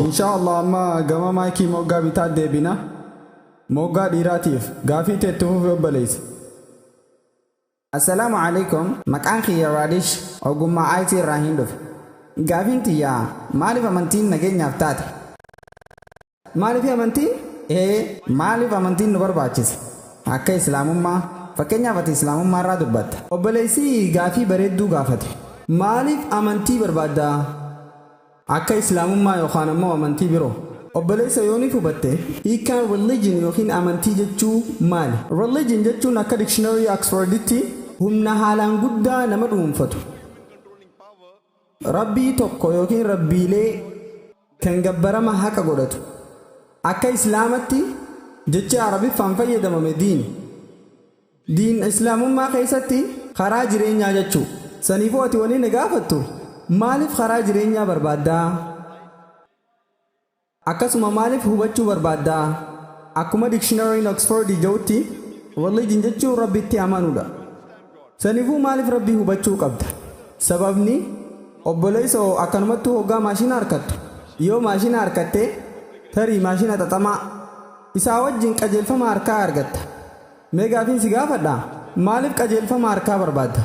inshallah amma gama maayikii moggaa bitaa deebina moggaa dhiiraatiif gaafii teettuuf obboleessa. Assalamu alaikum maqaan kiyya Raadish ogummaa IT irraa hin dhufe. Gaafiin tiyyaa maaliif amantiin nageenyaaf taate? Maaliif amantiin? Maaliif amantiin nu barbaachise? Akka islaamummaa fakkeenyaaf ati islaamummaa irraa dubbatta. Obboleessi gaafii bareedduu gaafate. Maaliif amantii barbaadda? Akka islaamummaa yookaan ammoo amantii biroo. Obboleessa yooniif hubatte hiikaan religion yookiin amantii jechuu maali? Religion jechuun akka dictionary Oxforditti humna haalaan guddaa nama dhuunfatu. Rabbii tokko yookiin rabbiilee kan gabbarama haqa godhatu. Akka islaamatti jecha arabiffaan fayyadamame diin islaamummaa keessatti karaa jireenyaa jechuu. Saniifuu ati waliin gaafattu maaliif karaa jireenyaa barbaaddaa? Akkasuma maaliif hubachuu barbaaddaa? Akkuma dictionary Oxford jedhutti religion jechuun rabbitti amanuudha. Saniifuu maaliif rabbii hubachuu qabda? Sababni obboleessa akkanumatti hoggaa maashina harkattu. Yoo maashina harkatte tarii maashina xaxamaa isaa wajjin qajeelfama harkaa argatta. Mee gaafiin si gaafadha maaliif qajeelfama harkaa barbaadda?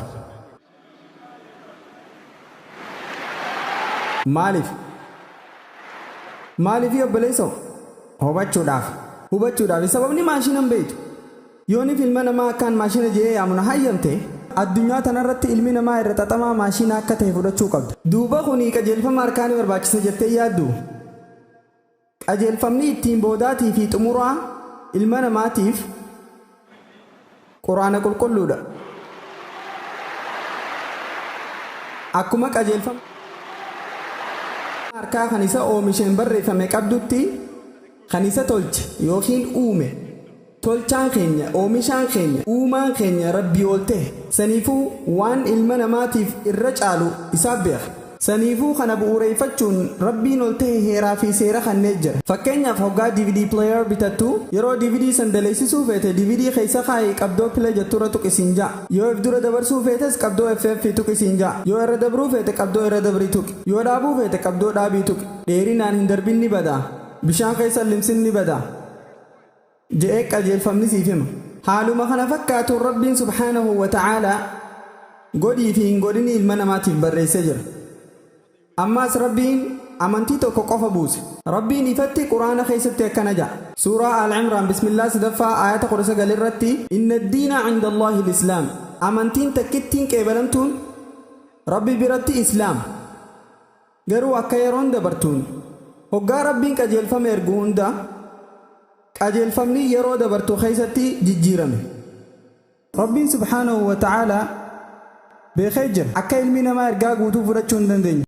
Maaliif obboleessa hubachuudhaaf sababni maashina hin beektu. Yooniif ilma namaa akkaan maashina jee yaamuna hayyamte addunyaa tanarratti ilmi namaa irra xaxamaa maashina akka ta'e fudhachuu qabda. Duuba kuni qajeelfama harkaa ni barbaachisa jettee yaaddu? Qajeelfamni ittiin boodaatii fi xumuraa ilma namaatiif Quraana qulqulluudha. Akkuma qajeelfama harkaa kan isa oomisheen barreeffame qabdutti kan isa tolche yookiin uume tolchaan keenya oomishaan keenya uumaan keenya rabbii ol ta'e. Saniifuu waan ilma namaatiif irra caalu isaaf beeka. Saniifuu kana bu'uureeffachuun rabbiin ol ta'e heeraa fi seera kanneen jira. Fakkeenyaaf hoggaa DVD player bitattu yeroo DVD san daleessisuu feete DVD keessa kaayee qabdoo play jetturra tuqisiin ja'a. Yoo if dura dabarsuu feetes qabdoo FF tuqisiin ja'a. Yoo irra dabruu feete qabdoo irra dabrii tuqi. Yoo dhaabuu feete qabdoo dhaabii tuqi. Dheerinaan hin darbin ni bada. Bishaan keessa limsin ni bada. Je'ee qajeelfamni siif hima. Haaluma kana fakkaatuun rabbiin subhaanahu wa ta'aalaa godhii fi hin godhini ilma namaatiif barreessee jira. Ammaas rabbiin amantii tokko qofa buuse. Rabbiin ifatti Quraana keessatti akkana ja'a. Suuraa Al-Imraan bismillah sadaffaa ayata 19 irratti inna ad-diina 'inda Allahi al-Islaam. Amantiin takkittiin qeebalamtuun Rabbi biratti Islaam. Garuu akka yeroon dabartuun hoggaa rabbiin qajeelfama ergu hunda qajeelfamni yeroo dabartu keessatti jijjiirame. Rabbiin subhaanahu wa ta'aalaa beekee jira akka ilmi namaa ergaa guutuu fudhachuu hin dandeenye.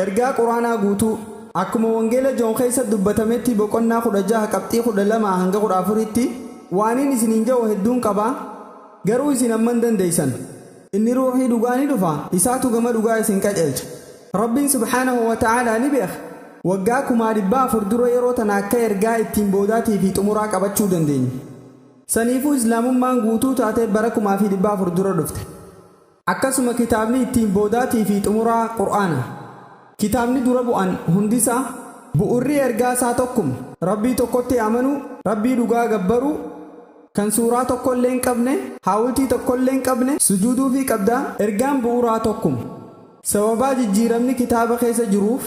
Ergaa Quraanaa guutuu akkuma wangeela Joon keessa dubbatametti boqonnaa 16 qabxii 12 hanga 14tti waaniin isiniin jedhu hedduun qaba garuu isin amma hin dandeessan. Inni ruuxii dhugaa ni dhufa isaatu gama dhugaa isin qajeelcha. Rabbiin subhaanahu wa ta'aalaa ni beeka waggaa 400 dura yeroo tana akka ergaa ittiin boodaatii fi xumuraa qabachuu dandeenya. Saniifuu islaamummaan guutuu taatee bara 400 dura dhufte. Akkasuma kitaabni ittiin boodaatii fi xumuraa Qur'aana. Kitaabni dura bu'an hundisaa bu'urri ergaa isaa tokkuma. Rabbii tokkotti amanuu, rabbii dhugaa gabbaruu, kan suuraa tokkollee hin qabne, haawultii tokkollee hin qabne, sujuuduu fi qabdaa ergaan bu'uuraa tokkuma. Sababaa jijjiiramni kitaaba keessa jiruuf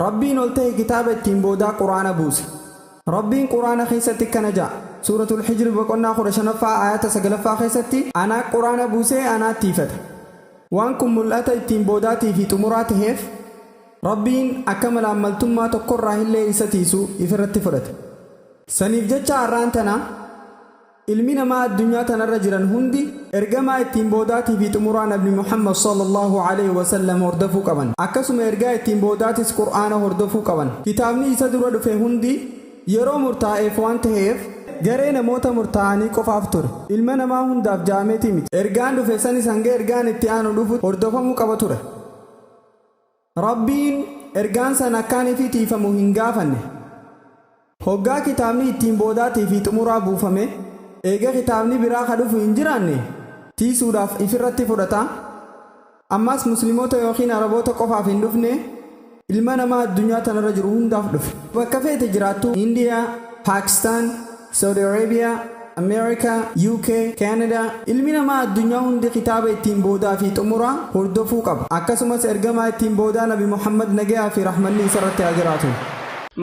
rabbiin ol ta'e kitaaba ittiin boodaa Quraana buuse. Rabbiin Quraana keessatti kana ja'a. Suuratul Hijr boqonnaa 15ffaa ayata 9ffaa keessatti anaa Quraana buusee anaatti ifata. Waan kun mul'ata ittiin boodaatii fi xumuraa ta'eef rabbiin akka malaammaltummaa tokkorraa illee isa tiisu ifirratti fudhate. Saniif jecha har'aan tana ilmi namaa addunyaa tanarra jiran hundi ergamaa ittiin boodaatii fi xumuraa Nabi Muhammad sallallahu alaihi wasallam hordofuu qaban. Akkasuma ergaa ittiin boodaatis Qur'aana hordofuu qaban. Kitaabni isa dura dhufe hundi yeroo murtaa'eef waan ta'eef garee namoota murtaa'anii qofaaf ture. Ilma namaa hundaaf jaameetii miti. Ergaan dhufe sanis hanga ergaan itti aanu dhufu hordofamuu qaba ture. Rabbiin ergaan san akkaanii fi tiifamu hin gaafanne. Hoggaa kitaabni ittiin boodaatii fi xumuraa buufame eega kitaabni biraa ka dhufu hin jiraanne tiisuudhaaf ifirratti fudhata. ammas musliimoota yookiin araboota qofaaf hin dhufne ilma namaa addunyaa tanarra jiru hundaaf dhufe. Bakka feete jiraattu Indiyaa, Paakistaan, Saudi Arabiyaa, America, UK, Canada, ilmi namaa addunyaa hundi kitaaba ittiin boodaa fi xumuraa hordofuu qaba. Akkasumas ergamaa ittiin boodaa Nabi Muhammad nagayaa fi rahmanni isarratti haa jiraatu.